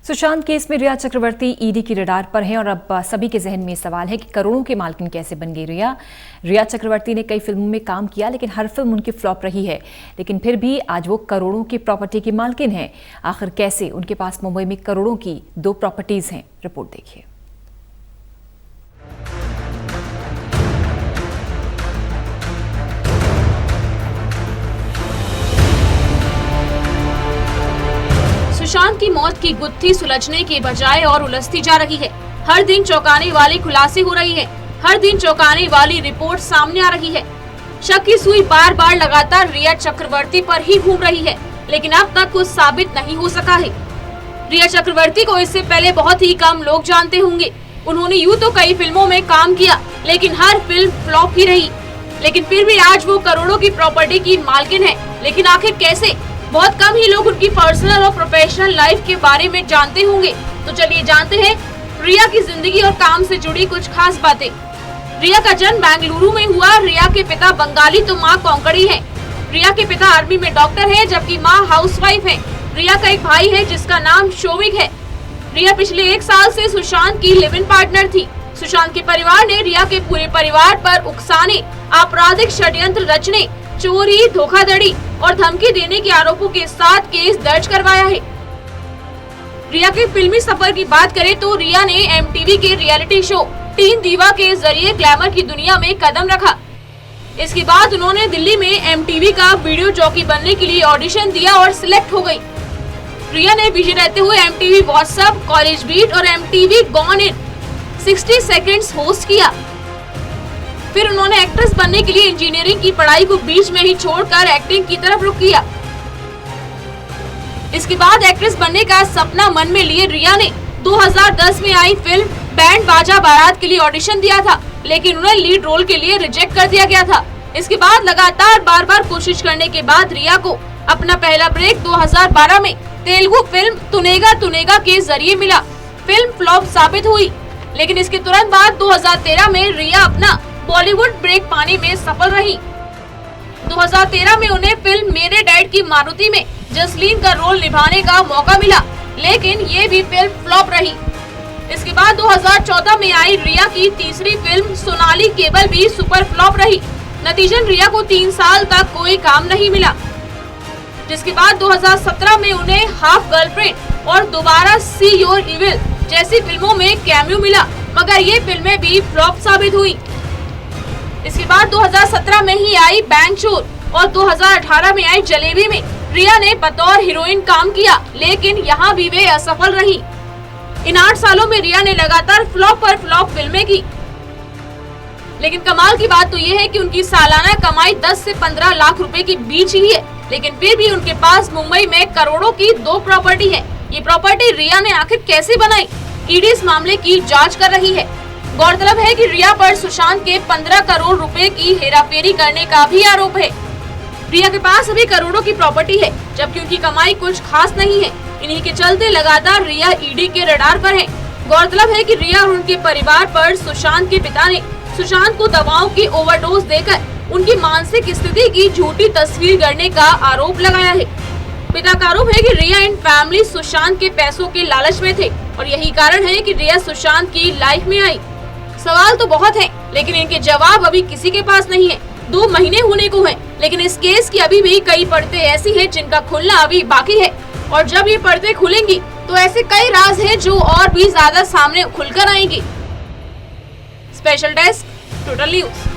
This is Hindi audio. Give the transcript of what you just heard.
सुशांत केस में रिया चक्रवर्ती ईडी की रडार पर हैं और अब सभी के जहन में सवाल है कि करोड़ों के मालकिन कैसे बन गई रिया चक्रवर्ती ने कई फिल्मों में काम किया, लेकिन हर फिल्म उनकी फ्लॉप रही है। लेकिन फिर भी आज वो करोड़ों की प्रॉपर्टी की मालकिन हैं। आखिर कैसे? उनके पास मुंबई में करोड़ों की 2 प्रॉपर्टीज हैं। रिपोर्ट देखिए। सुशांत की मौत की गुत्थी सुलझने के बजाय और उलझती जा रही है। हर दिन चौंकाने वाले खुलासे हो रही है, हर दिन चौंकाने वाली रिपोर्ट सामने आ रही है। शक की सुई बार बार लगातार रिया चक्रवर्ती पर ही घूम रही है, लेकिन अब तक कुछ साबित नहीं हो सका है। रिया चक्रवर्ती को इससे पहले बहुत ही कम लोग जानते होंगे। उन्होंने यूँ तो कई फिल्मों में काम किया, लेकिन हर फिल्म फ्लॉप ही रही। लेकिन फिर भी आज वो करोड़ों की प्रॉपर्टी की मालकिन है। लेकिन आखिर कैसे? बहुत कम ही लोग उनकी पर्सनल और प्रोफेशनल लाइफ के बारे में जानते होंगे। तो चलिए जानते हैं रिया की जिंदगी और काम से जुड़ी कुछ खास बातें। रिया का जन्म बेंगलुरु में हुआ। रिया के पिता बंगाली तो माँ कोंकणी है। रिया के पिता आर्मी में डॉक्टर है, जबकि माँ हाउसवाइफ है। रिया का एक भाई है जिसका नाम शोविक है। रिया पिछले 1 साल से सुशांत की लिव इन पार्टनर थी। सुशांत के परिवार ने रिया के पूरे परिवार पर उकसाने, आपराधिक षड्यंत्र रचने, चोरी, धोखाधड़ी और धमकी देने के आरोपों के साथ केस दर्ज करवाया है। रिया के फिल्मी सफर की बात करें तो रिया ने एमटीवी के रियलिटी शो टीन दीवा के जरिए ग्लैमर की दुनिया में कदम रखा। इसके बाद उन्होंने दिल्ली में एमटीवी का वीडियो जॉकी बनने के लिए ऑडिशन दिया और सिलेक्ट हो गई। रिया ने बिजी रहते हुए एमटीवी व्हाट्सएप, कॉलेज बीट और MTV gone in 60 seconds host किया। फिर उन्होंने एक्ट्रेस बनने के लिए इंजीनियरिंग की पढ़ाई को बीच में ही छोड़कर एक्टिंग की तरफ रुख किया। इसके बाद एक्ट्रेस बनने का सपना मन में लिए रिया ने 2010 में आई फिल्म बैंड बाजा बारात के लिए ऑडिशन दिया था, लेकिन उन्हें लीड रोल के लिए रिजेक्ट कर दिया गया था। इसके बाद लगातार बार कोशिश करने के बाद रिया को अपना पहला ब्रेक 2012 में तेलुगु फिल्म तुनेगा तुनेगा के जरिए मिला। फिल्म फ्लॉप साबित हुई, लेकिन इसके तुरंत बाद 2013 में रिया अपना बॉलीवुड ब्रेक पाने में सफल रही। 2013 में उन्हें फिल्म मेरे डैड की मारुति में जसलीन का रोल निभाने का मौका मिला, लेकिन ये भी फिल्म फ्लॉप रही। इसके बाद 2014 में आई रिया की तीसरी फिल्म सोनाली केबल भी सुपर फ्लॉप रही। नतीजन रिया को 3 साल तक कोई काम नहीं मिला, जिसके बाद 2017 में उन्हें हाफ गर्लफ्रेंड और दोबारा सी योर इविल जैसी फिल्मों में कैमियो मिला, मगर ये फिल्में भी फ्लॉप साबित हुई। इसके बाद 2017 में ही आई बैंक चोर और 2018 में आई जलेबी में रिया ने बतौर हीरोइन काम किया, लेकिन यहाँ भी वे असफल रही। इन 8 सालों में रिया ने लगातार फ्लॉप पर फ्लॉप फिल्में की, लेकिन कमाल की बात तो ये है कि उनकी सालाना कमाई 10 से 15 लाख रुपए के बीच ही है। लेकिन फिर भी उनके पास मुंबई में करोड़ों की 2 प्रॉपर्टी है। ये प्रॉपर्टी रिया ने आखिर कैसे बनाई? ईडी इस मामले की जाँच कर रही है। गौरतलब है कि रिया पर सुशांत के 15 करोड़ रुपए की हेराफेरी करने का भी आरोप है। रिया के पास अभी करोड़ों की प्रॉपर्टी है, जबकि उनकी कमाई कुछ खास नहीं है। इन्हीं के चलते लगातार रिया ईडी के रडार पर है। गौरतलब है कि रिया और उनके परिवार पर सुशांत के पिता ने सुशांत को दवाओं की ओवरडोज देकर उनकी मानसिक स्थिति की झूठी तस्वीर गढ़ने का आरोप लगाया है। पिता का आरोप है कि रिया एंड फैमिली सुशांत के पैसों के लालच में थे और यही कारण है कि रिया सुशांत की लाइफ में आई। सवाल तो बहुत हैं, लेकिन इनके जवाब अभी किसी के पास नहीं है। 2 महीने होने को हैं, लेकिन इस केस की अभी भी कई परतें ऐसी हैं जिनका खुलना अभी बाकी है। और जब ये परतें खुलेंगी तो ऐसे कई राज हैं जो और भी ज्यादा सामने खुलकर आएंगी। Special desk, total news.